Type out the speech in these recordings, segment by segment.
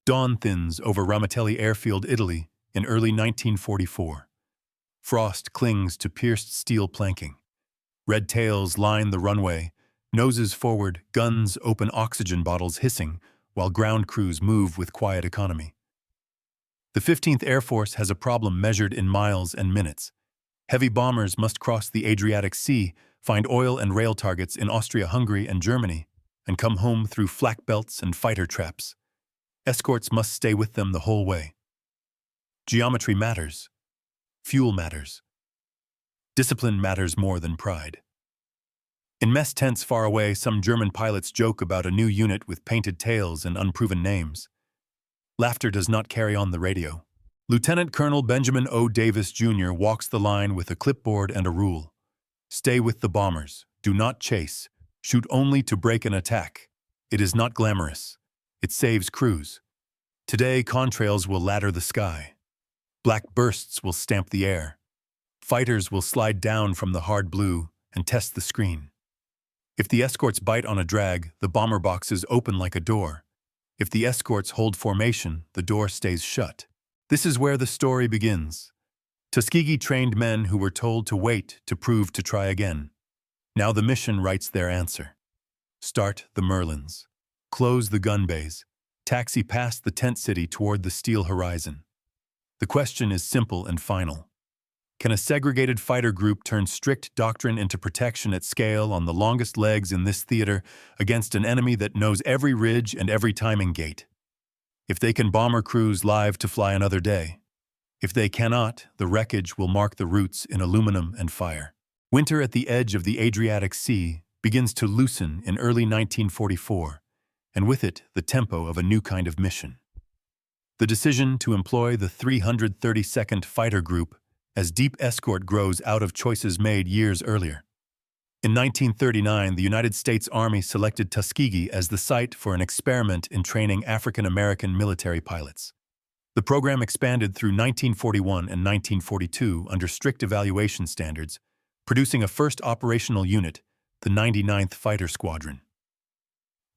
Dawn thins over Ramitelli Airfield, Italy, in early 1944. Frost clings to pierced steel planking. Red tails line the runway, noses forward, guns open oxygen bottles hissing, while ground crews move with quiet economy. The 15th Air Force has a problem measured in miles and minutes. Heavy bombers must cross the Adriatic Sea, find oil and rail targets in Austria, Hungary, and Germany, and come home through flak belts and fighter traps. Escorts must stay with them the whole way. Geometry matters. Fuel matters. Discipline matters more than pride. In mess tents far away, some German pilots joke about a new unit with painted tails and unproven names. Laughter does not carry on the radio. Lieutenant Colonel Benjamin O. Davis, Jr. walks the line with a clipboard and a rule. Stay with the bombers. Do not chase. Shoot only to break an attack. It is not glamorous. It saves crews. Today, contrails will ladder the sky. Black bursts will stamp the air. Fighters will slide down from the hard blue and test the screen. If the escorts bite on a drag, the bomber boxes open like a door. If the escorts hold formation, the door stays shut. This is where the story begins. Tuskegee trained men who were told to wait to prove to try again. Now the mission writes their answer. Start the Merlins. Close the gun bays. Taxi past the tent city toward the steel horizon. The question is simple and final. Can a segregated fighter group turn strict doctrine into protection at scale on the longest legs in this theater against an enemy that knows every ridge and every timing gate? If they can bomber crews live to fly another day. If they cannot, the wreckage will mark the routes in aluminum and fire. Winter at the edge of the Adriatic Sea begins to loosen in early 1944, and with it the tempo of a new kind of mission. The decision to employ the 332nd Fighter Group as deep escort grows out of choices made years earlier. In 1939, the United States Army selected Tuskegee as the site for an experiment in training African-American military pilots. The program expanded through 1941 and 1942 under strict evaluation standards, producing a first operational unit, the 99th Fighter Squadron.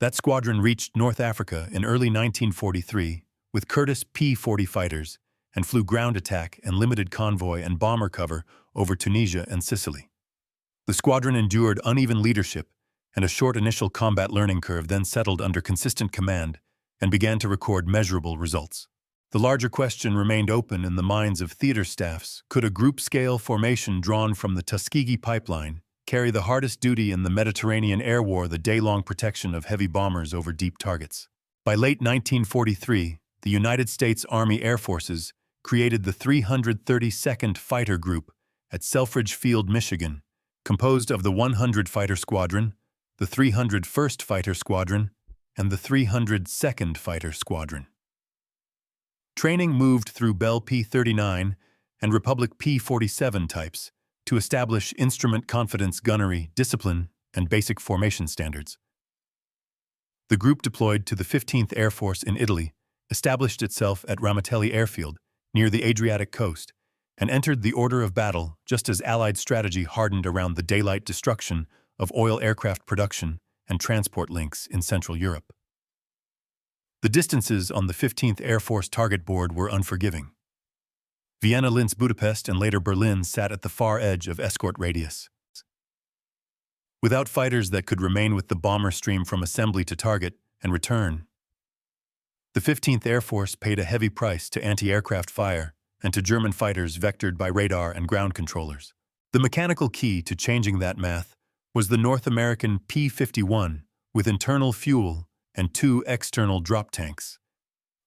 That squadron reached North Africa in early 1943 with Curtiss P-40 fighters and flew ground attack and limited convoy and bomber cover over Tunisia and Sicily. The squadron endured uneven leadership and a short initial combat learning curve, then settled under consistent command and began to record measurable results. The larger question remained open in the minds of theater staffs. Could a group-scale formation drawn from the Tuskegee pipeline carry the hardest duty in the Mediterranean air war, the day-long protection of heavy bombers over deep targets? By late 1943, the United States Army Air Forces created the 332nd Fighter Group at Selfridge Field, Michigan, composed of the 100 Fighter Squadron, the 301st Fighter Squadron, and the 302nd Fighter Squadron. Training moved through Bell P-39 and Republic P-47 types to establish instrument confidence, gunnery, discipline, and basic formation standards. The group deployed to the 15th Air Force in Italy, established itself at Ramitelli Airfield, near the Adriatic coast, and entered the order of battle just as Allied strategy hardened around the daylight destruction of oil aircraft production and transport links in Central Europe. The distances on the 15th Air Force target board were unforgiving. Vienna, Linz, Budapest, and later Berlin sat at the far edge of escort radius. Without fighters that could remain with the bomber stream from assembly to target and return, the 15th Air Force paid a heavy price to anti-aircraft fire and to German fighters vectored by radar and ground controllers. The mechanical key to changing that math was the North American P-51 with internal fuel and 2 external drop tanks.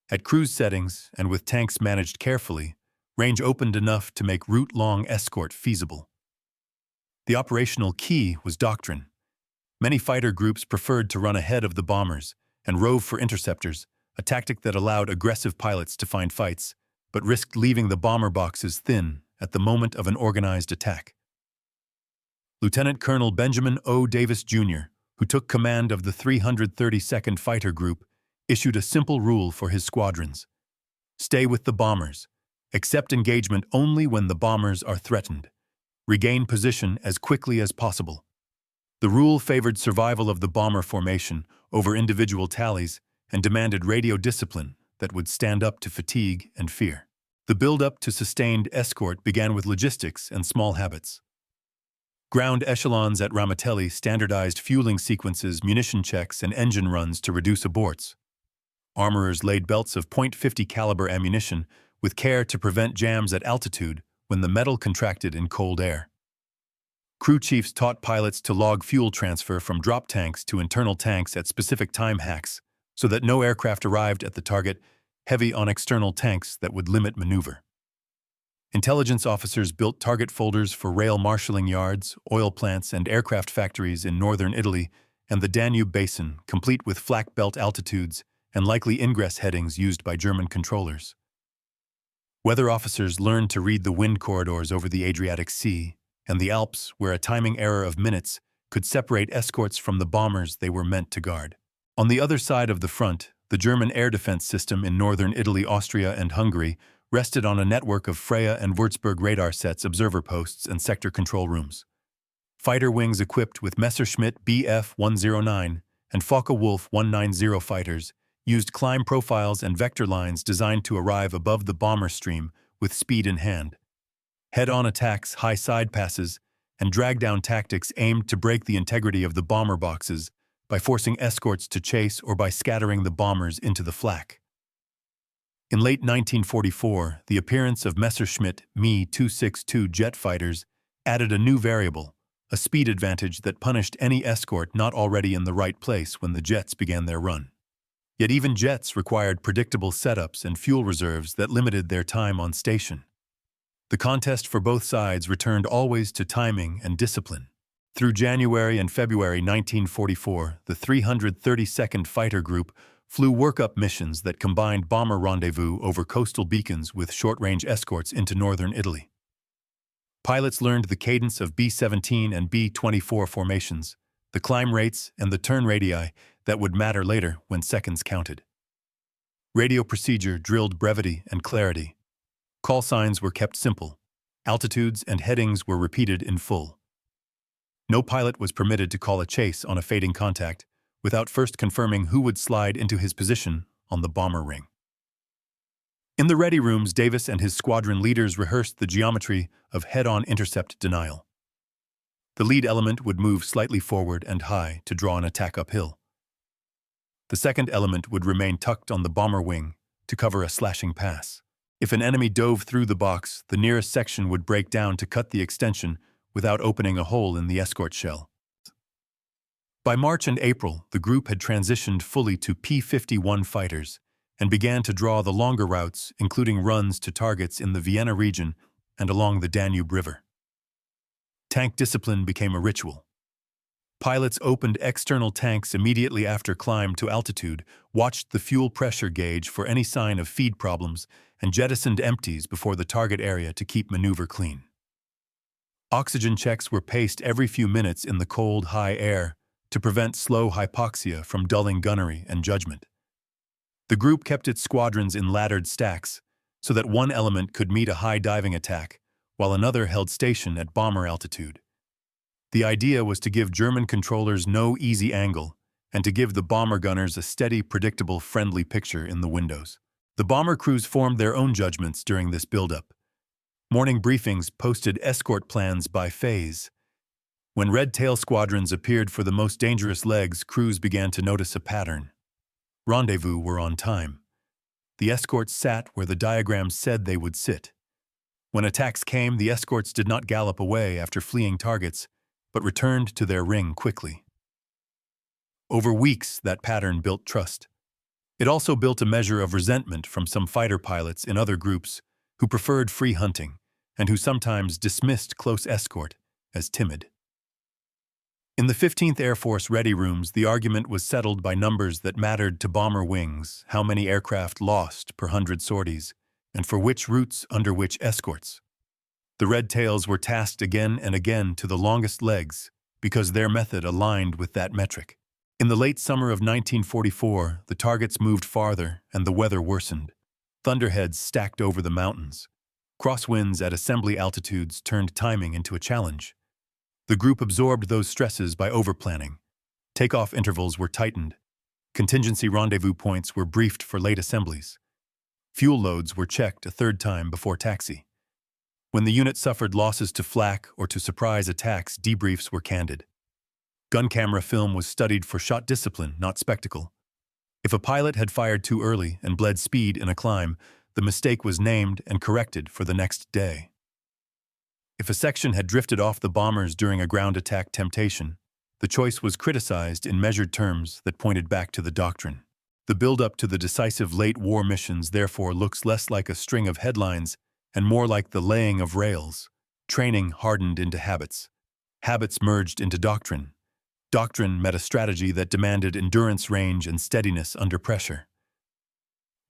At cruise settings and with tanks managed carefully, range opened enough to make route-long escort feasible. The operational key was doctrine. Many fighter groups preferred to run ahead of the bombers and rove for interceptors, a tactic that allowed aggressive pilots to find fights, but risked leaving the bomber boxes thin at the moment of an organized attack. Lieutenant Colonel Benjamin O. Davis, Jr., who took command of the 332nd Fighter Group, issued a simple rule for his squadrons. Stay with the bombers. Accept engagement only when the bombers are threatened. Regain position as quickly as possible. The rule favored survival of the bomber formation over individual tallies and demanded radio discipline that would stand up to fatigue and fear. The build-up to sustained escort began with logistics and small habits. Ground echelons at Ramitelli standardized fueling sequences, munition checks, and engine runs to reduce aborts. Armorers laid belts of .50 caliber ammunition with care to prevent jams at altitude when the metal contracted in cold air. Crew chiefs taught pilots to log fuel transfer from drop tanks to internal tanks at specific time hacks so that no aircraft arrived at the target heavy on external tanks that would limit maneuver. Intelligence officers built target folders for rail marshalling yards, oil plants, and aircraft factories in northern Italy and the Danube Basin, complete with flak belt altitudes and likely ingress headings used by German controllers. Weather officers learned to read the wind corridors over the Adriatic Sea and the Alps, where a timing error of minutes could separate escorts from the bombers they were meant to guard. On the other side of the front, the German air defense system in northern Italy, Austria, and Hungary rested on a network of Freya and Würzburg radar sets, observer posts, and sector control rooms. Fighter wings equipped with Messerschmitt Bf-109 and Focke-Wulf 190 fighters used climb profiles and vector lines designed to arrive above the bomber stream with speed in hand. Head-on attacks, high side passes, and drag-down tactics aimed to break the integrity of the bomber boxes by forcing escorts to chase or by scattering the bombers into the flak. In late 1944, the appearance of Messerschmitt Me-262 jet fighters added a new variable, a speed advantage that punished any escort not already in the right place when the jets began their run. Yet even jets required predictable setups and fuel reserves that limited their time on station. The contest for both sides returned always to timing and discipline. Through January and February 1944, the 332nd Fighter Group flew workup missions that combined bomber rendezvous over coastal beacons with short-range escorts into northern Italy. Pilots learned the cadence of B-17 and B-24 formations, the climb rates, and the turn radii that would matter later when seconds counted. Radio procedure drilled brevity and clarity. Call signs were kept simple. Altitudes and headings were repeated in full. No pilot was permitted to call a chase on a fading contact without first confirming who would slide into his position on the bomber ring. In the ready rooms, Davis and his squadron leaders rehearsed the geometry of head-on intercept denial. The lead element would move slightly forward and high to draw an attack uphill. The second element would remain tucked on the bomber wing to cover a slashing pass. If an enemy dove through the box, the nearest section would break down to cut the extension without opening a hole in the escort shell. By March and April, the group had transitioned fully to P-51 fighters and began to draw the longer routes, including runs to targets in the Vienna region and along the Danube River. Tank discipline became a ritual. Pilots opened external tanks immediately after climb to altitude, watched the fuel pressure gauge for any sign of feed problems, and jettisoned empties before the target area to keep maneuver clean. Oxygen checks were paced every few minutes in the cold, high air to prevent slow hypoxia from dulling gunnery and judgment. The group kept its squadrons in laddered stacks so that one element could meet a high diving attack, while another held station at bomber altitude. The idea was to give German controllers no easy angle and to give the bomber gunners a steady, predictable, friendly picture in the windows. The bomber crews formed their own judgments during this buildup. Morning briefings posted escort plans by phase. When red tail squadrons appeared for the most dangerous legs, crews began to notice a pattern. Rendezvous were on time. The escorts sat where the diagrams said they would sit. When attacks came, the escorts did not gallop away after fleeing targets, but returned to their ring quickly. Over weeks, that pattern built trust. It also built a measure of resentment from some fighter pilots in other groups who preferred free hunting and who sometimes dismissed close escort as timid. In the 15th Air Force ready rooms, the argument was settled by numbers that mattered to bomber wings, how many aircraft lost per 100 sorties, and for which routes under which escorts. The red tails were tasked again and again to the longest legs because their method aligned with that metric. In the late summer of 1944, the targets moved farther and the weather worsened. Thunderheads stacked over the mountains. Crosswinds at assembly altitudes turned timing into a challenge. The group absorbed those stresses by overplanning. Takeoff intervals were tightened. Contingency rendezvous points were briefed for late assemblies. Fuel loads were checked a third time before taxi. When the unit suffered losses to flak or to surprise attacks, debriefs were candid. Gun camera film was studied for shot discipline, not spectacle. If a pilot had fired too early and bled speed in a climb, the mistake was named and corrected for the next day. If a section had drifted off the bombers during a ground attack temptation, the choice was criticized in measured terms that pointed back to the doctrine. The build-up to the decisive late war missions therefore looks less like a string of headlines and more like the laying of rails. Training hardened into habits. Habits merged into doctrine. Doctrine met a strategy that demanded endurance, range, and steadiness under pressure.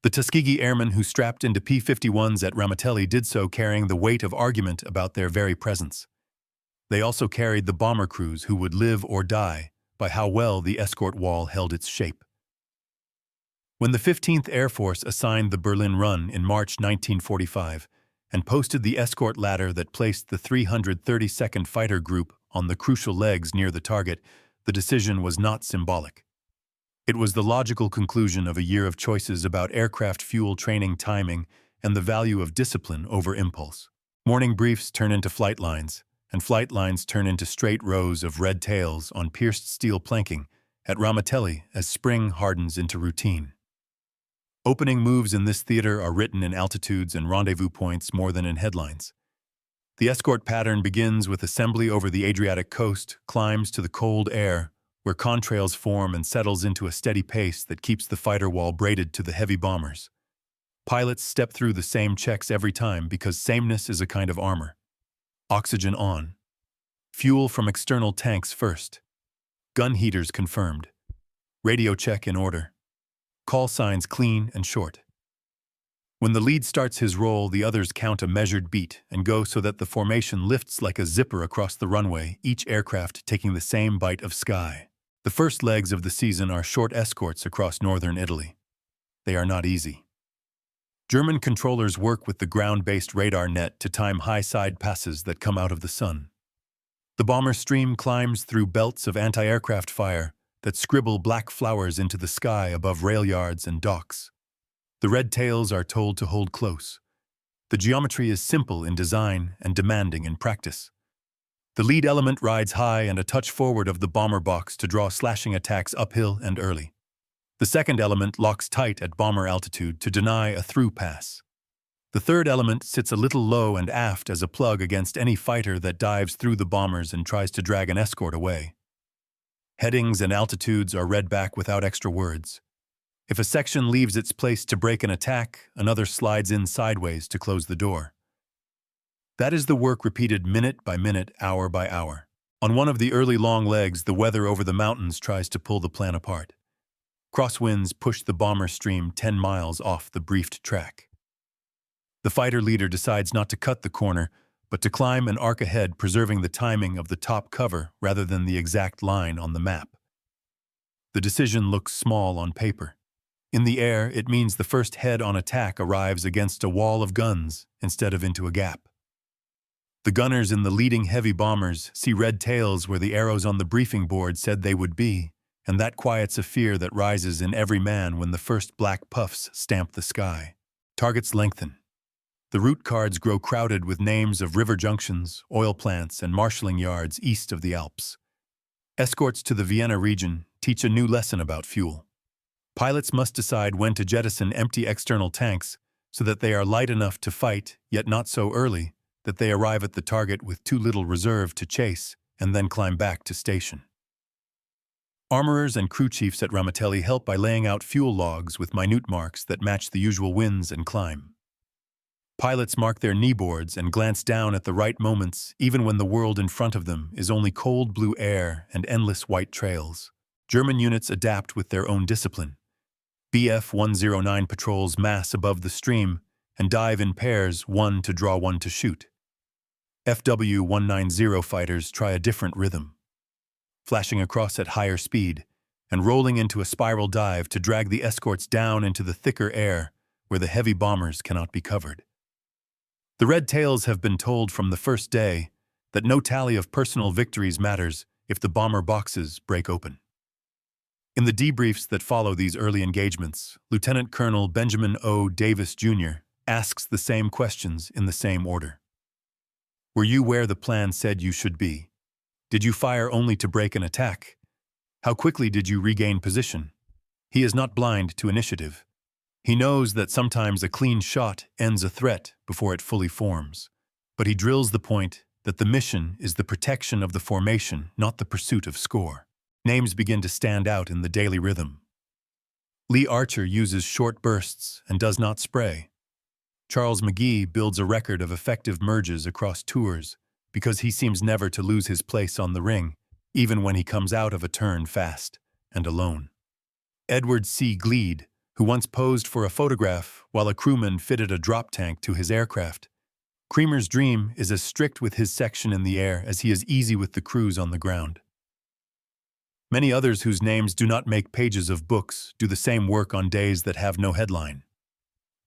The Tuskegee Airmen who strapped into P-51s at Ramitelli did so carrying the weight of argument about their very presence. They also carried the bomber crews who would live or die by how well the escort wall held its shape. When the 15th Air Force assigned the Berlin Run in March 1945 and posted the escort ladder that placed the 332nd Fighter Group on the crucial legs near the target, the decision was not symbolic. It was the logical conclusion of a year of choices about aircraft fuel training timing and the value of discipline over impulse. Morning briefs turn into flight lines, and flight lines turn into straight rows of red tails on pierced steel planking at Ramitelli as spring hardens into routine. Opening moves in this theater are written in altitudes and rendezvous points more than in headlines. The escort pattern begins with assembly over the Adriatic coast, climbs to the cold air, where contrails form and settles into a steady pace that keeps the fighter wall braided to the heavy bombers. Pilots step through the same checks every time because sameness is a kind of armor. Oxygen on. Fuel from external tanks first. Gun heaters confirmed. Radio check in order. Call signs clean and short. When the lead starts his roll, the others count a measured beat and go so that the formation lifts like a zipper across the runway, each aircraft taking the same bite of sky. The first legs of the season are short escorts across northern Italy. They are not easy. German controllers work with the ground-based radar net to time high side passes that come out of the sun. The bomber stream climbs through belts of anti-aircraft fire that scribble black flowers into the sky above rail yards and docks. The red tails are told to hold close. The geometry is simple in design and demanding in practice. The lead element rides high and a touch forward of the bomber box to draw slashing attacks uphill and early. The second element locks tight at bomber altitude to deny a through pass. The third element sits a little low and aft as a plug against any fighter that dives through the bombers and tries to drag an escort away. Headings and altitudes are read back without extra words. If a section leaves its place to break an attack, another slides in sideways to close the door. That is the work repeated minute by minute, hour by hour. On one of the early long legs, the weather over the mountains tries to pull the plan apart. Crosswinds push the bomber stream 10 miles off the briefed track. The fighter leader decides not to cut the corner, but to climb and arc ahead, preserving the timing of the top cover rather than the exact line on the map. The decision looks small on paper. In the air, it means the first head-on attack arrives against a wall of guns instead of into a gap. The gunners in the leading heavy bombers see red tails where the arrows on the briefing board said they would be, and that quiets a fear that rises in every man when the first black puffs stamp the sky. Targets lengthen. The route cards grow crowded with names of river junctions, oil plants, and marshalling yards east of the Alps. Escorts to the Vienna region teach a new lesson about fuel. Pilots must decide when to jettison empty external tanks so that they are light enough to fight, yet not so early that they arrive at the target with too little reserve to chase and then climb back to station. Armorers and crew chiefs at Ramitelli help by laying out fuel logs with minute marks that match the usual winds and climb. Pilots mark their kneeboards and glance down at the right moments, even when the world in front of them is only cold blue air and endless white trails. German units adapt with their own discipline. Bf 109 patrols mass above the stream and dive in pairs, one to draw, one to shoot. FW 190 fighters try a different rhythm, flashing across at higher speed and rolling into a spiral dive to drag the escorts down into the thicker air where the heavy bombers cannot be covered. The red tails have been told from the first day that no tally of personal victories matters if the bomber boxes break open. In the debriefs that follow these early engagements, Lieutenant Colonel Benjamin O. Davis, Jr. asks the same questions in the same order. Were you where the plan said you should be? Did you fire only to break an attack? How quickly did you regain position? He is not blind to initiative. He knows that sometimes a clean shot ends a threat before it fully forms. But he drills the point that the mission is the protection of the formation, not the pursuit of score. Names begin to stand out in the daily rhythm. Lee Archer uses short bursts and does not spray. Charles McGee builds a record of effective merges across tours because he seems never to lose his place on the ring, even when he comes out of a turn fast and alone. Edward C. Gleed, who once posed for a photograph while a crewman fitted a drop tank to his aircraft. Creamer's dream is as strict with his section in the air as he is easy with the crews on the ground. Many others whose names do not make pages of books do the same work on days that have no headline.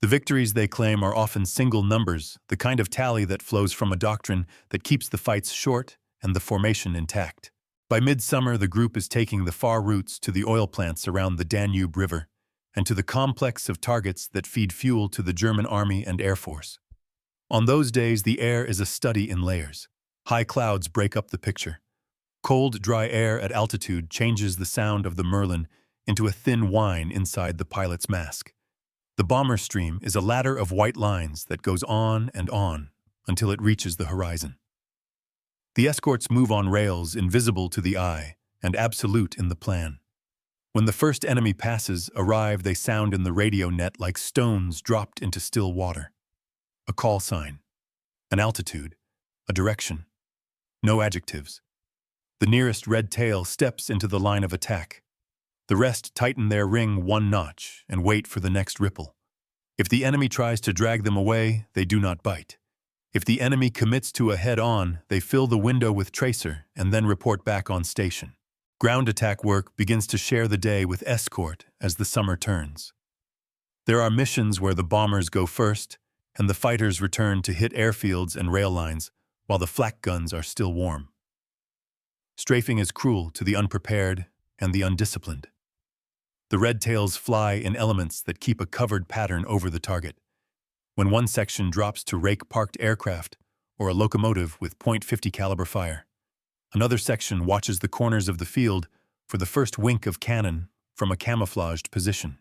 The victories they claim are often single numbers, the kind of tally that flows from a doctrine that keeps the fights short and the formation intact. By midsummer, the group is taking the far routes to the oil plants around the Danube River and to the complex of targets that feed fuel to the German Army and Air Force. On those days, the air is a study in layers. High clouds break up the picture. Cold, dry air at altitude changes the sound of the Merlin into a thin whine inside the pilot's mask. The bomber stream is a ladder of white lines that goes on and on until it reaches the horizon. The escorts move on rails invisible to the eye and absolute in the plan. When the first enemy passes arrive, they sound in the radio net like stones dropped into still water. A call sign, an altitude, a direction. No adjectives. The nearest red tail steps into the line of attack. The rest tighten their ring one notch and wait for the next ripple. If the enemy tries to drag them away, they do not bite. If the enemy commits to a head-on, they fill the window with tracer and then report back on station. Ground attack work begins to share the day with Escort as the summer turns. There are missions where the bombers go first, and the fighters return to hit airfields and rail lines while the flak guns are still warm. Strafing is cruel to the unprepared and the undisciplined. The red tails fly in elements that keep a covered pattern over the target. When one section drops to rake parked aircraft or a locomotive with .50 caliber fire, another section watches the corners of the field for the first wink of cannon from a camouflaged position.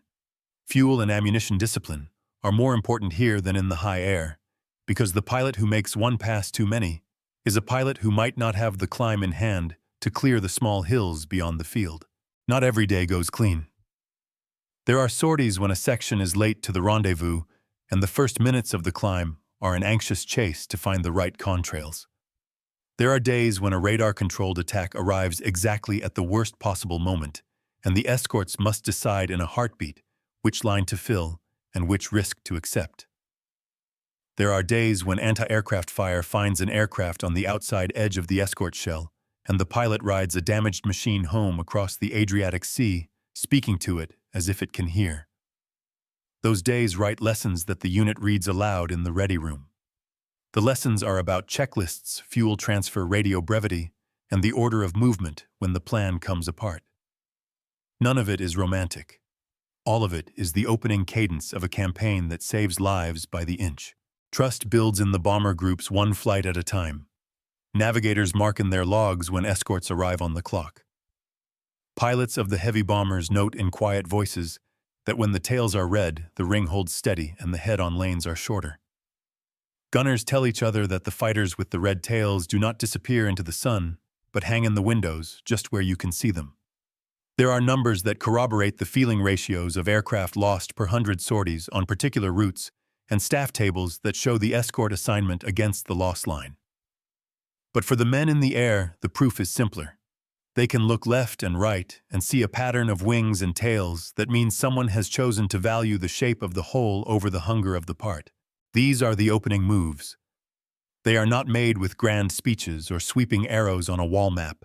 Fuel and ammunition discipline are more important here than in the high air, because the pilot who makes one pass too many is a pilot who might not have the climb in hand to clear the small hills beyond the field. Not every day goes clean. There are sorties when a section is late to the rendezvous, and the first minutes of the climb are an anxious chase to find the right contrails. There are days when a radar-controlled attack arrives exactly at the worst possible moment, and the escorts must decide in a heartbeat which line to fill and which risk to accept. There are days when anti-aircraft fire finds an aircraft on the outside edge of the escort shell, and the pilot rides a damaged machine home across the Adriatic Sea, speaking to it as if it can hear. Those days write lessons that the unit reads aloud in the ready room. The lessons are about checklists, fuel transfer, radio brevity, and the order of movement when the plan comes apart. None of it is romantic. All of it is the opening cadence of a campaign that saves lives by the inch. Trust builds in the bomber groups one flight at a time. Navigators mark in their logs when escorts arrive on the clock. Pilots of the heavy bombers note in quiet voices that when the tails are red, the ring holds steady and the head-on lanes are shorter. Gunners tell each other that the fighters with the red tails do not disappear into the sun, but hang in the windows just where you can see them. There are numbers that corroborate the feeling ratios of aircraft lost per 100 sorties on particular routes and staff tables that show the escort assignment against the loss line. But for the men in the air, the proof is simpler. They can look left and right and see a pattern of wings and tails that means someone has chosen to value the shape of the whole over the hunger of the part. These are the opening moves. They are not made with grand speeches or sweeping arrows on a wall map.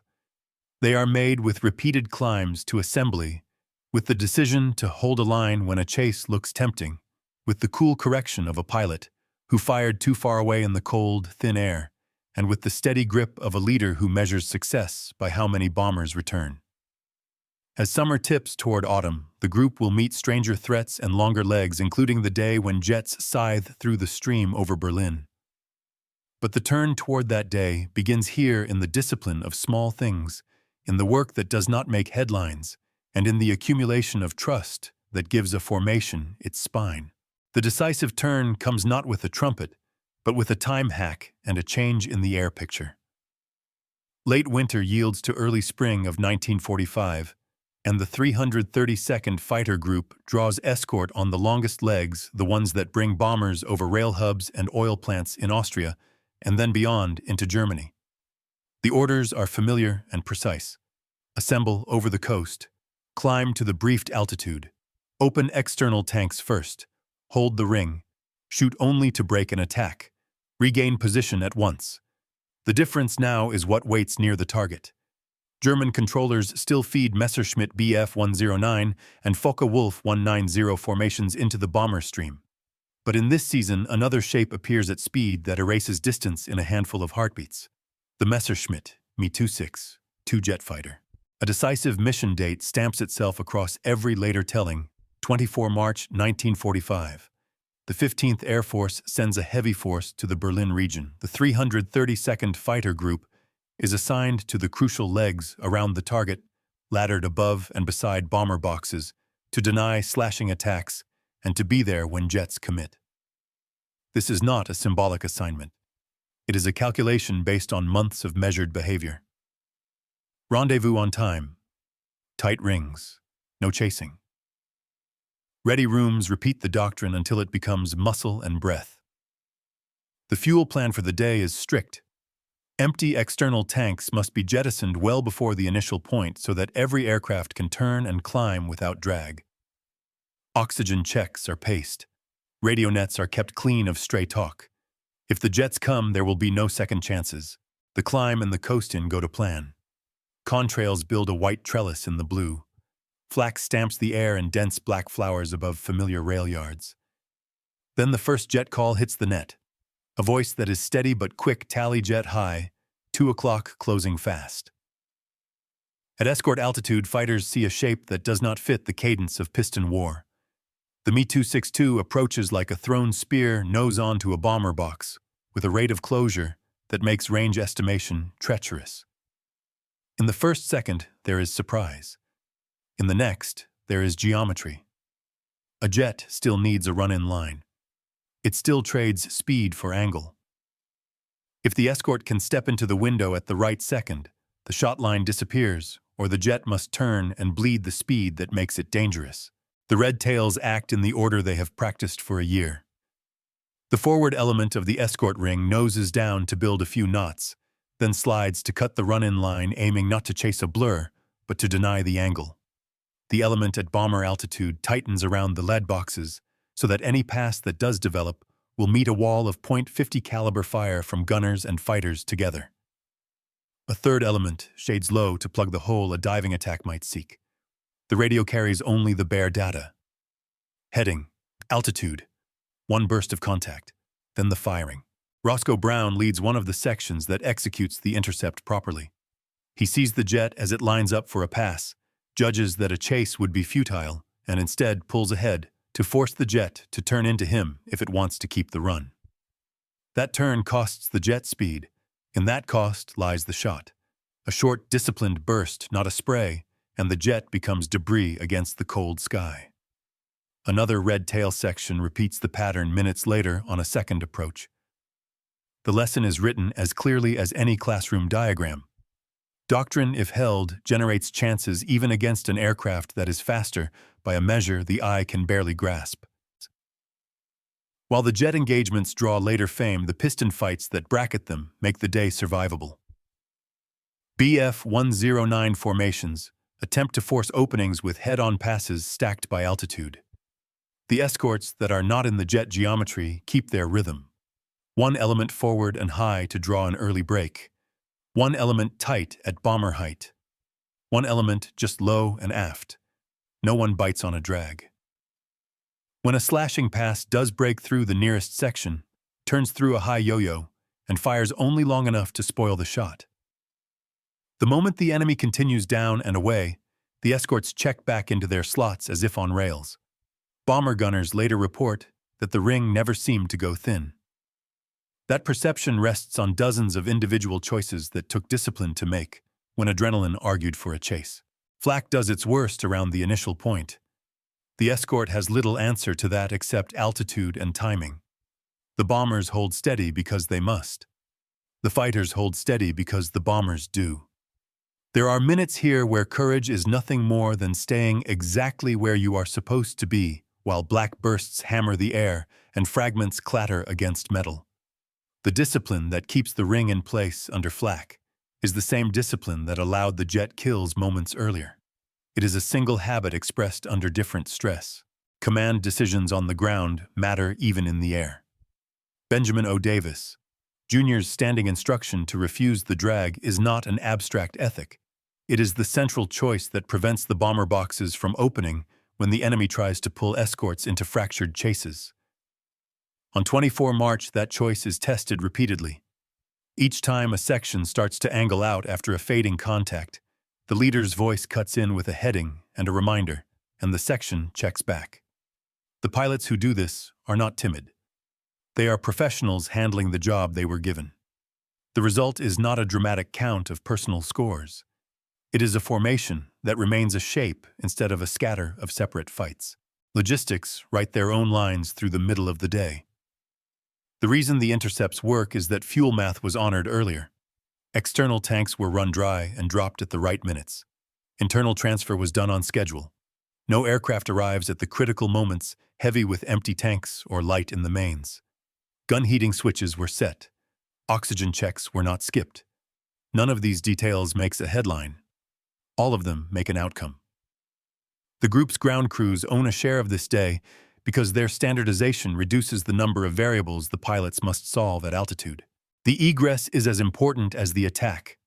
They are made with repeated climbs to assembly, with the decision to hold a line when a chase looks tempting, with the cool correction of a pilot who fired too far away in the cold, thin air, and with the steady grip of a leader who measures success by how many bombers return. As summer tips toward autumn, the group will meet stranger threats and longer legs, including the day when jets scythe through the stream over Berlin. But the turn toward that day begins here in the discipline of small things, in the work that does not make headlines, and in the accumulation of trust that gives a formation its spine. The decisive turn comes not with a trumpet, but with a time hack and a change in the air picture. Late winter yields to early spring of 1945, and the 332nd Fighter Group draws escort on the longest legs, the ones that bring bombers over rail hubs and oil plants in Austria, and then beyond into Germany. The orders are familiar and precise. Assemble over the coast. Climb to the briefed altitude. Open external tanks first. Hold the ring. Shoot only to break an attack. Regain position at once. The difference now is what waits near the target. German controllers still feed Messerschmitt Bf 109 and Focke-Wulf 190 formations into the bomber stream. But in this season, another shape appears at speed that erases distance in a handful of heartbeats. The Messerschmitt Me-26, two-jet fighter. A decisive mission date stamps itself across every later telling, 24 March 1945. The 15th Air Force sends a heavy force to the Berlin region. The 332nd Fighter Group is assigned to the crucial legs around the target, laddered above and beside bomber boxes, to deny slashing attacks and to be there when jets commit. This is not a symbolic assignment. It is a calculation based on months of measured behavior. Rendezvous on time. Tight rings. No chasing. Ready rooms repeat the doctrine until it becomes muscle and breath. The fuel plan for the day is strict. Empty external tanks must be jettisoned well before the initial point so that every aircraft can turn and climb without drag. Oxygen checks are paced. Radio nets are kept clean of stray talk. If the jets come, there will be no second chances. The climb and the coast-in go to plan. Contrails build a white trellis in the blue. Flak stamps the air in dense black flowers above familiar rail yards. Then the first jet call hits the net. A voice that is steady but quick, tally jet high, 2 o'clock closing fast. At escort altitude, fighters see a shape that does not fit the cadence of piston war. The Me-262 approaches like a thrown spear nose on to a bomber box, with a rate of closure that makes range estimation treacherous. In the first second, there is surprise. In the next, there is geometry. A jet still needs a run-in line. It still trades speed for angle. If the escort can step into the window at the right second, the shot line disappears, or the jet must turn and bleed the speed that makes it dangerous. The red tails act in the order they have practiced for a year. The forward element of the escort ring noses down to build a few knots, then slides to cut the run-in line, aiming not to chase a blur, but to deny the angle. The element at bomber altitude tightens around the lead boxes, so that any pass that does develop will meet a wall of .50 caliber fire from gunners and fighters together. A third element shades low to plug the hole a diving attack might seek. The radio carries only the bare data. Heading, altitude, one burst of contact, then the firing. Roscoe Brown leads one of the sections that executes the intercept properly. He sees the jet as it lines up for a pass, judges that a chase would be futile, and instead pulls ahead to force the jet to turn into him if it wants to keep the run. That turn costs the jet speed. In that cost lies the shot. A short, disciplined burst, not a spray, and the jet becomes debris against the cold sky. Another red tail section repeats the pattern minutes later on a second approach. The lesson is written as clearly as any classroom diagram. Doctrine, if held, generates chances even against an aircraft that is faster by a measure the eye can barely grasp. While the jet engagements draw later fame, the piston fights that bracket them make the day survivable. Bf 109 formations attempt to force openings with head-on passes stacked by altitude. The escorts that are not in the jet geometry keep their rhythm. One element forward and high to draw an early break. One element tight at bomber height. One element just low and aft. No one bites on a drag. When a slashing pass does break through the nearest section, turns through a high yo-yo, and fires only long enough to spoil the shot. The moment the enemy continues down and away, The escorts check back into their slots as if on rails. Bomber gunners later report that the ring never seemed to go thin. That perception rests on dozens of individual choices that took discipline to make when adrenaline argued for a chase. Flak does its worst around the initial point. The escort has little answer to that except altitude and timing. The bombers hold steady because they must. The fighters hold steady because the bombers do. There are minutes here where courage is nothing more than staying exactly where you are supposed to be while black bursts hammer the air and fragments clatter against metal. The discipline that keeps the ring in place under flak is the same discipline that allowed the jet kills moments earlier. It is a single habit expressed under different stress. Command decisions on the ground matter even in the air. Benjamin O. Davis, Jr.'s standing instruction to refuse the drag is not an abstract ethic. It is the central choice that prevents the bomber boxes from opening when the enemy tries to pull escorts into fractured chases. On 24 March, that choice is tested repeatedly. Each time a section starts to angle out after a fading contact, the leader's voice cuts in with a heading and a reminder, and the section checks back. The pilots who do this are not timid. They are professionals handling the job they were given. The result is not a dramatic count of personal scores. It is a formation that remains a shape instead of a scatter of separate fights. Logistics write their own lines through the middle of the day. The reason the intercepts work is that fuel math was honored earlier. External tanks were run dry and dropped at the right minutes. Internal transfer was done on schedule. No aircraft arrives at the critical moments, heavy with empty tanks or light in the mains. Gun heating switches were set. Oxygen checks were not skipped. None of these details makes a headline. All of them make an outcome. The group's ground crews own a share of this day because their standardization reduces the number of variables the pilots must solve at altitude. The egress is as important as the attack.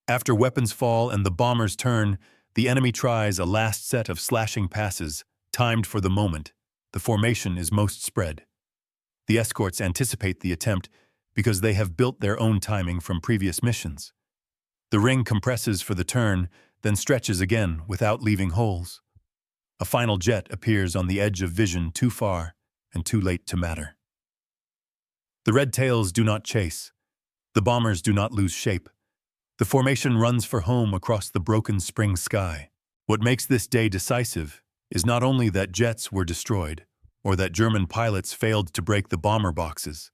After weapons fall and the bombers turn, the enemy tries a last set of slashing passes, timed for the moment. The formation is most spread. The escorts anticipate the attempt because they have built their own timing from previous missions. The ring compresses for the turn, then stretches again without leaving holes. A final jet appears on the edge of vision too far and too late to matter. The red tails do not chase. The bombers do not lose shape. The formation runs for home across the broken spring sky. What makes this day decisive is not only that jets were destroyed or that German pilots failed to break the bomber boxes.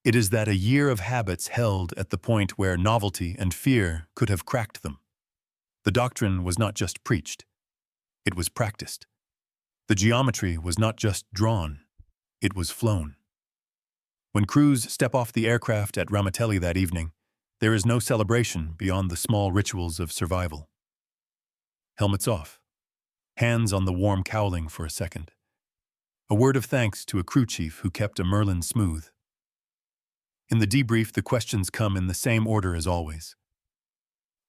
It is that a year of habits held at the point where novelty and fear could have cracked them. The doctrine was not just preached. It was practiced. The geometry was not just drawn. It was flown. When crews step off the aircraft at Ramitelli that evening, there is no celebration beyond the small rituals of survival. Helmets off. Hands on the warm cowling for a second. A word of thanks to a crew chief who kept a Merlin smooth. In the debrief, the questions come in the same order as always.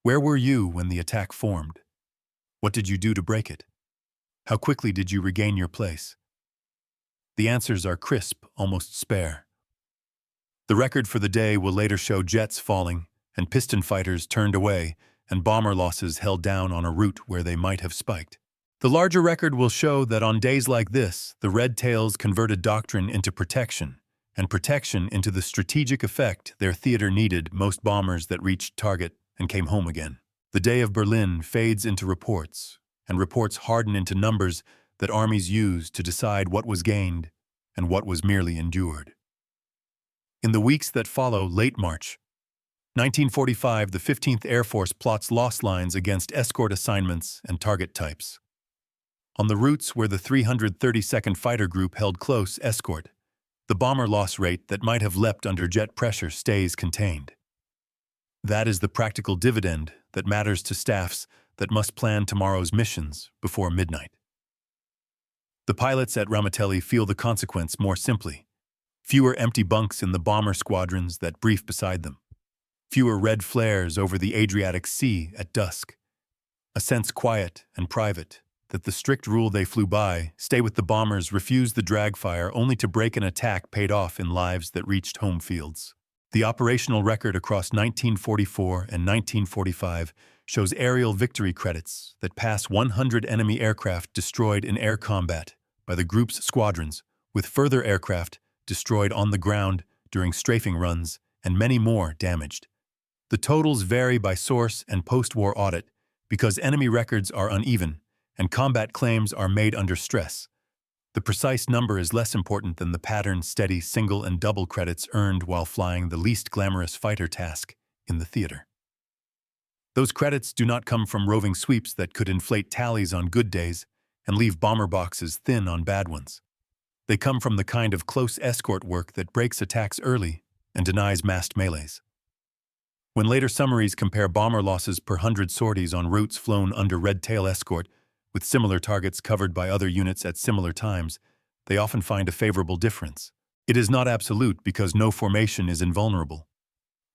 Where were you when the attack formed? What did you do to break it? How quickly did you regain your place? The answers are crisp, almost spare. The record for the day will later show jets falling and piston fighters turned away and bomber losses held down on a route where they might have spiked. The larger record will show that on days like this, the red tails converted doctrine into protection, and protection into the strategic effect their theater needed. Most bombers that reached target and came home again. The day of Berlin fades into reports, and reports harden into numbers that armies use to decide what was gained and what was merely endured. In the weeks that follow late March 1945, the 15th Air Force plots loss lines against escort assignments and target types. On the routes where the 332nd Fighter Group held close escort, the bomber loss rate that might have leapt under jet pressure stays contained. That is the practical dividend that matters to staffs that must plan tomorrow's missions before midnight. The pilots at Ramitelli feel the consequence more simply. Fewer empty bunks in the bomber squadrons that brief beside them. Fewer red flares over the Adriatic Sea at dusk. A sense quiet and private that the strict rule they flew by, stay with the bombers, refuse the drag fire only to break an attack, paid off in lives that reached home fields. The operational record across 1944 and 1945 shows aerial victory credits that pass 100 enemy aircraft destroyed in air combat by the group's squadrons, with further aircraft destroyed on the ground during strafing runs and many more damaged. The totals vary by source and post-war audit because enemy records are uneven and combat claims are made under stress. The precise number is less important than the pattern steady single and double credits earned while flying the least glamorous fighter task in the theater. Those credits do not come from roving sweeps that could inflate tallies on good days and leave bomber boxes thin on bad ones. They come from the kind of close escort work that breaks attacks early and denies massed melees. When later summaries compare bomber losses per 100 sorties on routes flown under red-tail escort with similar targets covered by other units at similar times, they often find a favorable difference. It is not absolute because no formation is invulnerable.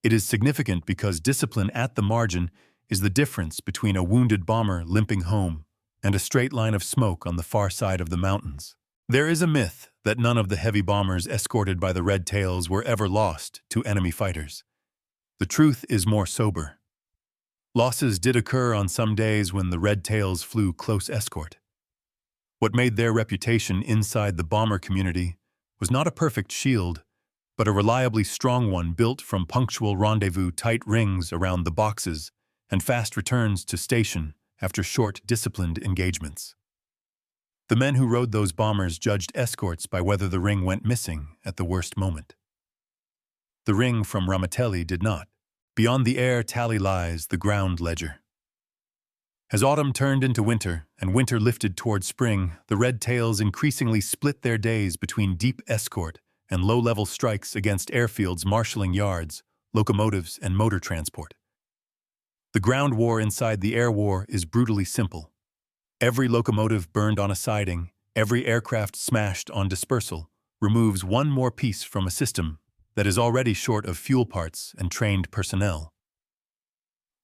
It is significant because discipline at the margin is the difference between a wounded bomber limping home and a straight line of smoke on the far side of the mountains. There is a myth that none of the heavy bombers escorted by the Red Tails were ever lost to enemy fighters. The truth is more sober. Losses did occur on some days when the Red Tails flew close escort. What made their reputation inside the bomber community was not a perfect shield, but a reliably strong one built from punctual rendezvous tight rings around the boxes and fast returns to station after short, disciplined engagements. The men who rode those bombers judged escorts by whether the ring went missing at the worst moment. The ring from Ramitelli did not. Beyond the air tally lies the ground ledger. As autumn turned into winter and winter lifted toward spring, the Red Tails increasingly split their days between deep escort and low-level strikes against airfields marshalling yards, locomotives, and motor transport. The ground war inside the air war is brutally simple. Every locomotive burned on a siding, every aircraft smashed on dispersal, removes one more piece from a system that is already short of fuel parts and trained personnel.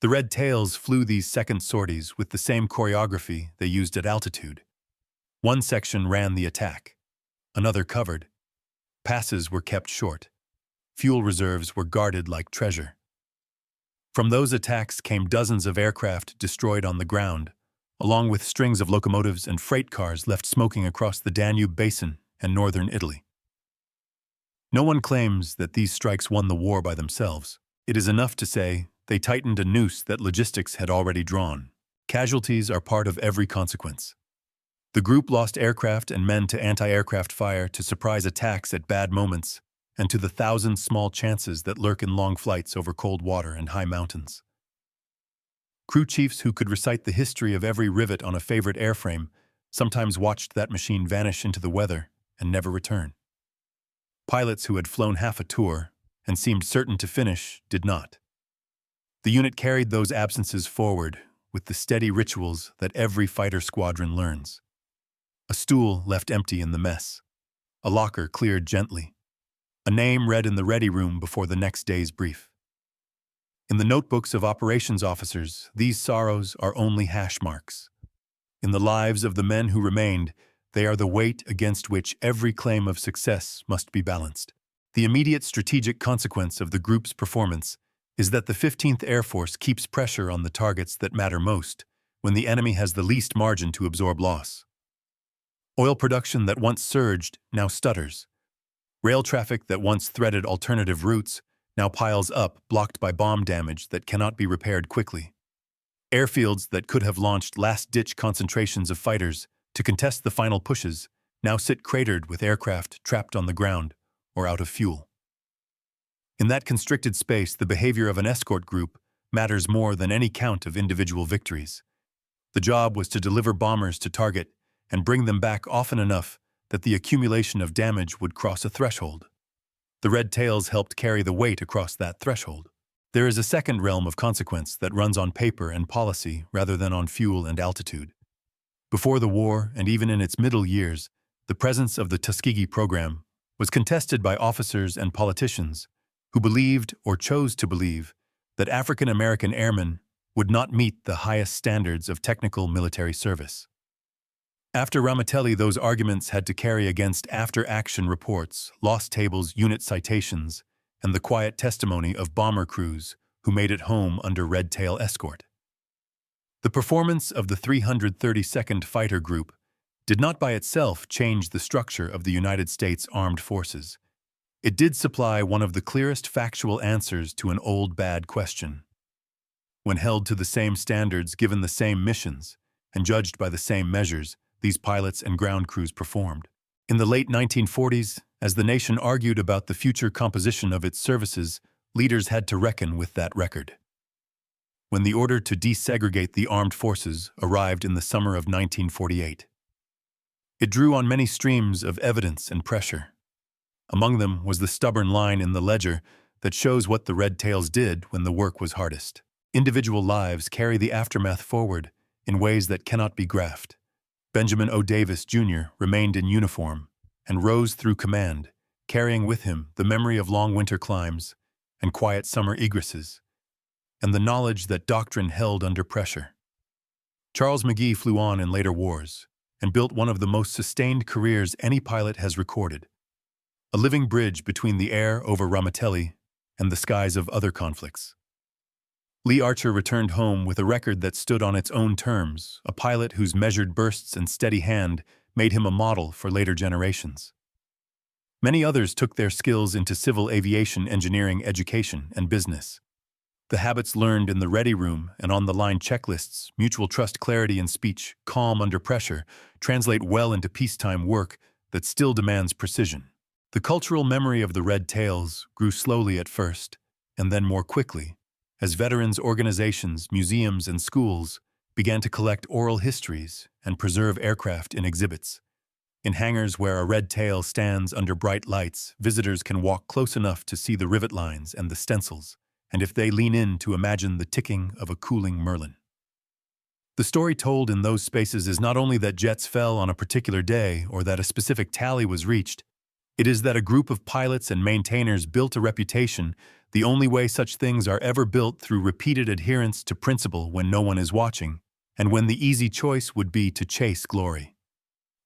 The Red Tails flew these second sorties with the same choreography they used at altitude. One section ran the attack, another covered. Passes were kept short. Fuel reserves were guarded like treasure. From those attacks came dozens of aircraft destroyed on the ground, along with strings of locomotives and freight cars left smoking across the Danube basin and northern Italy. No one claims that these strikes won the war by themselves. It is enough to say they tightened a noose that logistics had already drawn. Casualties are part of every consequence. The group lost aircraft and men to anti-aircraft fire, to surprise attacks at bad moments, and to the thousand small chances that lurk in long flights over cold water and high mountains. Crew chiefs who could recite the history of every rivet on a favorite airframe sometimes watched that machine vanish into the weather and never return. Pilots who had flown half a tour and seemed certain to finish did not. The unit carried those absences forward with the steady rituals that every fighter squadron learns. A stool left empty in the mess. A locker cleared gently. A name read in the ready room before the next day's brief. In the notebooks of operations officers, these sorrows are only hash marks. In the lives of the men who remained, they are the weight against which every claim of success must be balanced. The immediate strategic consequence of the group's performance is that the 15th Air Force keeps pressure on the targets that matter most when the enemy has the least margin to absorb loss. Oil production that once surged now stutters. Rail traffic that once threaded alternative routes now piles up, blocked by bomb damage that cannot be repaired quickly. Airfields that could have launched last-ditch concentrations of fighters to contest the final pushes now sit cratered with aircraft trapped on the ground or out of fuel. In that constricted space, the behavior of an escort group matters more than any count of individual victories. The job was to deliver bombers to target and bring them back often enough that the accumulation of damage would cross a threshold. The Red Tails helped carry the weight across that threshold. There is a second realm of consequence that runs on paper and policy rather than on fuel and altitude. Before the war, and even in its middle years, the presence of the Tuskegee program was contested by officers and politicians who believed or chose to believe that African American airmen would not meet the highest standards of technical military service. After Ramitelli, those arguments had to carry against after-action reports, loss tables, unit citations, and the quiet testimony of bomber crews who made it home under Red Tail Escort. The performance of the 332nd Fighter Group did not by itself change the structure of the United States Armed Forces. It did supply one of the clearest factual answers to an old bad question. When held to the same standards, given the same missions, and judged by the same measures, these pilots and ground crews performed. In the late 1940s, as the nation argued about the future composition of its services, leaders had to reckon with that record. When the order to desegregate the armed forces arrived in the summer of 1948, it drew on many streams of evidence and pressure. Among them was the stubborn line in the ledger that shows what the Red Tails did when the work was hardest. Individual lives carry the aftermath forward in ways that cannot be graphed. Benjamin O. Davis, Jr. remained in uniform and rose through command, carrying with him the memory of long winter climbs and quiet summer egresses, and the knowledge that doctrine held under pressure. Charles McGee flew on in later wars and built one of the most sustained careers any pilot has recorded, a living bridge between the air over Ramitelli and the skies of other conflicts. Lee Archer returned home with a record that stood on its own terms, a pilot whose measured bursts and steady hand made him a model for later generations. Many others took their skills into civil aviation engineering, education, and business. The habits learned in the ready room and on-the-line checklists, mutual trust, clarity in speech, calm under pressure, translate well into peacetime work that still demands precision. The cultural memory of the Red Tails grew slowly at first, and then more quickly, as veterans organizations, museums, and schools began to collect oral histories and preserve aircraft in exhibits. In hangars where a red tail stands under bright lights, visitors can walk close enough to see the rivet lines and the stencils, and if they lean in to imagine the ticking of a cooling Merlin. The story told in those spaces is not only that jets fell on a particular day or that a specific tally was reached, it is that a group of pilots and maintainers built a reputation the only way such things are ever built, through repeated adherence to principle when no one is watching, and when the easy choice would be to chase glory.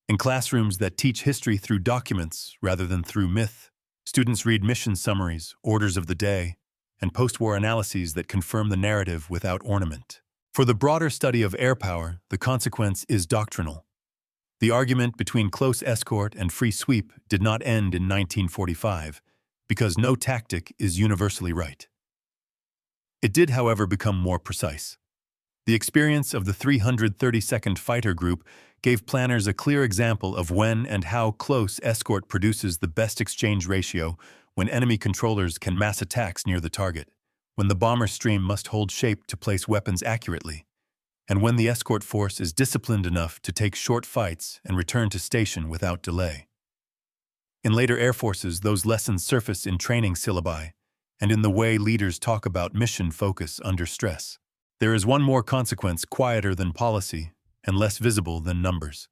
In classrooms that teach history through documents rather than through myth, students read mission summaries, orders of the day, and post-war analyses that confirm the narrative without ornament. For the broader study of air power, the consequence is doctrinal. The argument between close escort and free sweep did not end in 1945, because no tactic is universally right. It did, however, become more precise. The experience of the 332nd Fighter Group gave planners a clear example of when and how close escort produces the best exchange ratio, when enemy controllers can mass attacks near the target, when the bomber stream must hold shape to place weapons accurately, and when the escort force is disciplined enough to take short fights and return to station without delay. In later air forces, those lessons surface in training syllabi and in the way leaders talk about mission focus under stress. There is one more consequence, quieter than policy and less visible than numbers.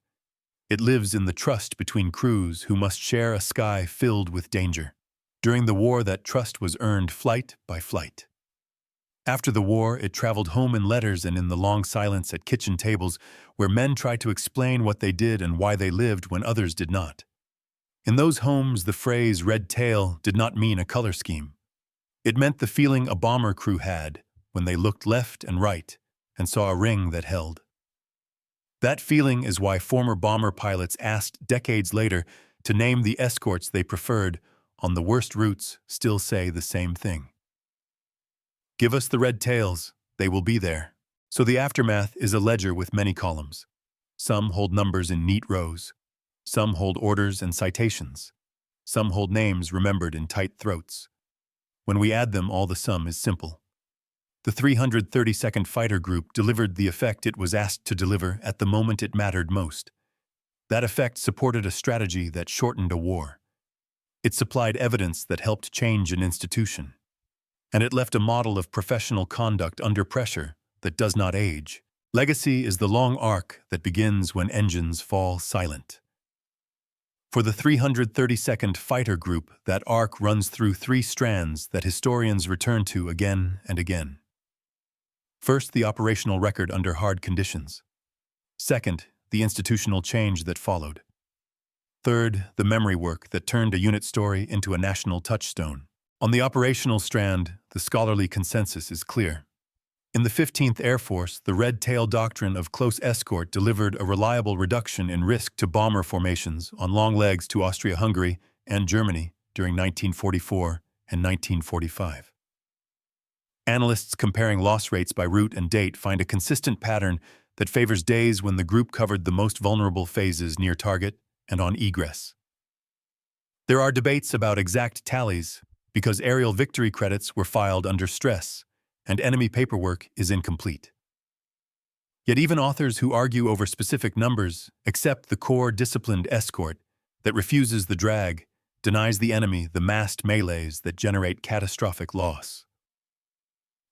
It lives in the trust between crews who must share a sky filled with danger. During the war, that trust was earned flight by flight. After the war, it traveled home in letters and in the long silence at kitchen tables where men tried to explain what they did and why they lived when others did not. In those homes, the phrase "red tail" did not mean a color scheme. It meant the feeling a bomber crew had when they looked left and right and saw a ring that held. That feeling is why former bomber pilots asked decades later to name the escorts they preferred on the worst routes still say the same thing. Give us the red tails, they will be there. So the aftermath is a ledger with many columns. Some hold numbers in neat rows. Some hold orders and citations. Some hold names remembered in tight throats. When we add them, all the sum is simple. The 332nd Fighter Group delivered the effect it was asked to deliver at the moment it mattered most. That effect supported a strategy that shortened a war. It supplied evidence that helped change an institution. And it left a model of professional conduct under pressure that does not age. Legacy is the long arc that begins when engines fall silent. For the 332nd Fighter Group, that arc runs through three strands that historians return to again and again. First, the operational record under hard conditions. Second, the institutional change that followed. Third, the memory work that turned a unit story into a national touchstone. On the operational strand, the scholarly consensus is clear. In the 15th Air Force, the red tail doctrine of close escort delivered a reliable reduction in risk to bomber formations on long legs to Austria, Hungary, and Germany during 1944 and 1945. Analysts comparing loss rates by route and date find a consistent pattern that favors days when the group covered the most vulnerable phases near target and on egress. There are debates about exact tallies because aerial victory credits were filed under stress and enemy paperwork is incomplete. Yet even authors who argue over specific numbers accept the core disciplined escort that refuses the drag, denies the enemy the massed melees that generate catastrophic loss.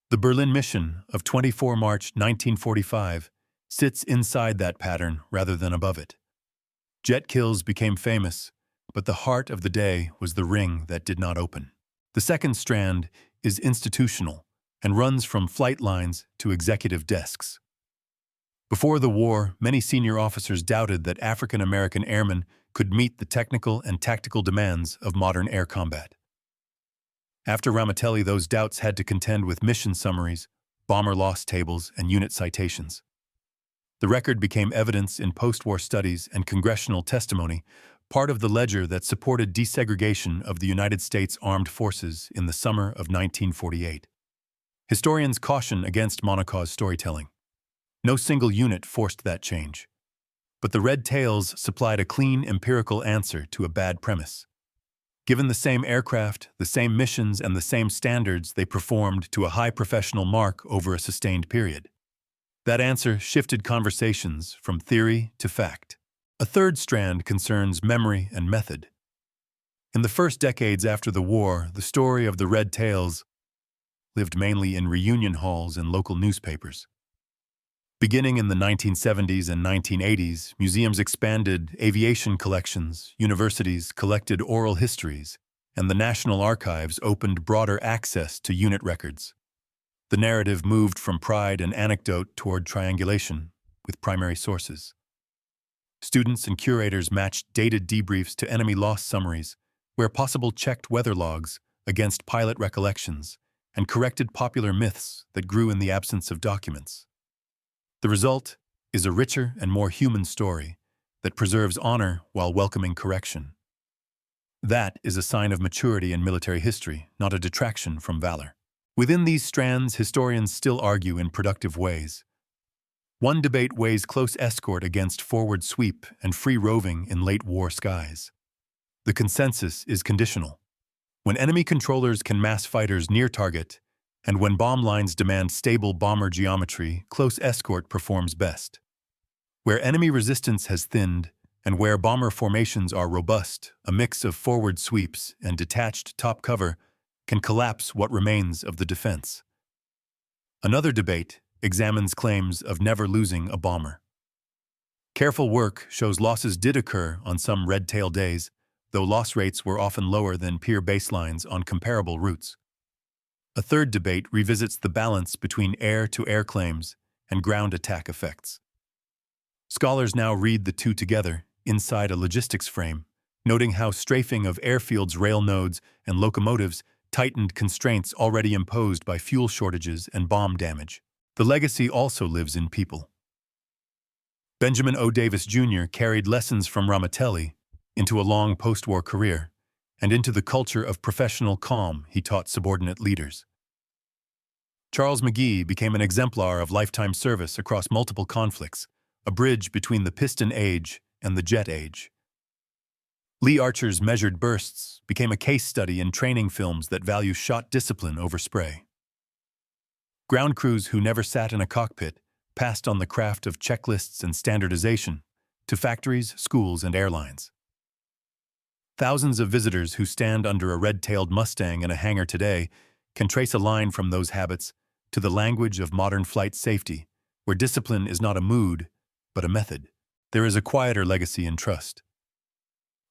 The Berlin mission of 24 March 1945 sits inside that pattern rather than above it. Jet kills became famous, but the heart of the day was the ring that did not open. The second strand is institutional and runs from flight lines to executive desks. Before the war, many senior officers doubted that African American airmen could meet the technical and tactical demands of modern air combat. After Ramitelli, those doubts had to contend with mission summaries, bomber loss tables, and unit citations. The record became evidence in post-war studies and congressional testimony, part of the ledger that supported desegregation of the United States Armed Forces in the summer of 1948. Historians caution against monocause storytelling. No single unit forced that change. But the red tails supplied a clean empirical answer to a bad premise. Given the same aircraft, the same missions, and the same standards, they performed to a high professional mark over a sustained period. That answer shifted conversations from theory to fact. A third strand concerns memory and method. In the first decades after the war, the story of the red tails lived mainly in reunion halls and local newspapers. Beginning in the 1970s and 1980s, museums expanded aviation collections, universities collected oral histories, and the National Archives opened broader access to unit records. The narrative moved from pride and anecdote toward triangulation with primary sources. Students and curators matched dated debriefs to enemy loss summaries, where possible checked weather logs against pilot recollections, and corrected popular myths that grew in the absence of documents. The result is a richer and more human story that preserves honor while welcoming correction. That is a sign of maturity in military history, not a detraction from valor. Within these strands, historians still argue in productive ways. One debate weighs close escort against forward sweep and free roving in late war skies. The consensus is conditional. When enemy controllers can mass fighters near target, and when bomb lines demand stable bomber geometry, close escort performs best. Where enemy resistance has thinned, and where bomber formations are robust, a mix of forward sweeps and detached top cover can collapse what remains of the defense. Another debate examines claims of never losing a bomber. Careful work shows losses did occur on some red-tail days, though loss rates were often lower than peer baselines on comparable routes. A third debate revisits the balance between air-to-air claims and ground attack effects. Scholars now read the two together inside a logistics frame, noting how strafing of airfields' rail nodes and locomotives tightened constraints already imposed by fuel shortages and bomb damage. The legacy also lives in people. Benjamin O. Davis Jr. carried lessons from Ramitelli into a long post-war career, and into the culture of professional calm he taught subordinate leaders. Charles McGee became an exemplar of lifetime service across multiple conflicts, a bridge between the piston age and the jet age. Lee Archer's measured bursts became a case study in training films that value shot discipline over spray. Ground crews who never sat in a cockpit passed on the craft of checklists and standardization to factories, schools, and airlines. Thousands of visitors who stand under a red-tailed Mustang in a hangar today can trace a line from those habits to the language of modern flight safety, where discipline is not a mood, but a method. There is a quieter legacy in trust.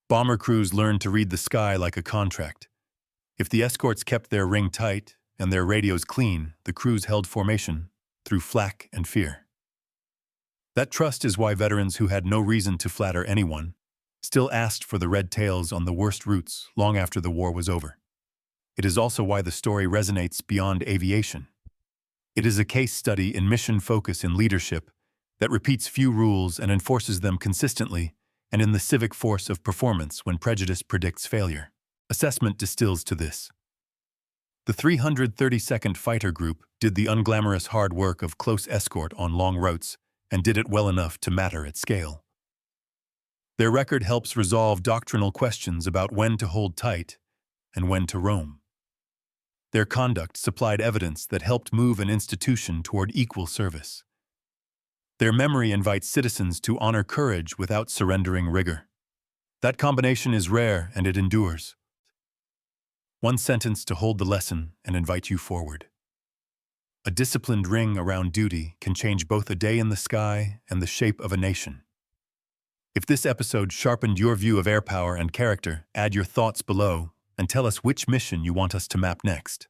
Bomber crews learned to read the sky like a contract. If the escorts kept their ring tight and their radios clean, the crews held formation through flak and fear. That trust is why veterans who had no reason to flatter anyone still asked for the red tails on the worst routes long after the war was over. it is also why the story resonates beyond aviation. It is a case study in mission focus in leadership that repeats few rules and enforces them consistently, and in the civic force of performance when prejudice predicts failure. Assessment distills to this. The 332nd Fighter Group did the unglamorous hard work of close escort on long routes and did it well enough to matter at scale. Their record helps resolve doctrinal questions about when to hold tight and when to roam. Their conduct supplied evidence that helped move an institution toward equal service. Their memory invites citizens to honor courage without surrendering rigor. That combination is rare and it endures. One sentence to hold the lesson and invite you forward. A disciplined ring around duty can change both a day in the sky and the shape of a nation. If this episode sharpened your view of air power and character, add your thoughts below and tell us which mission you want us to map next.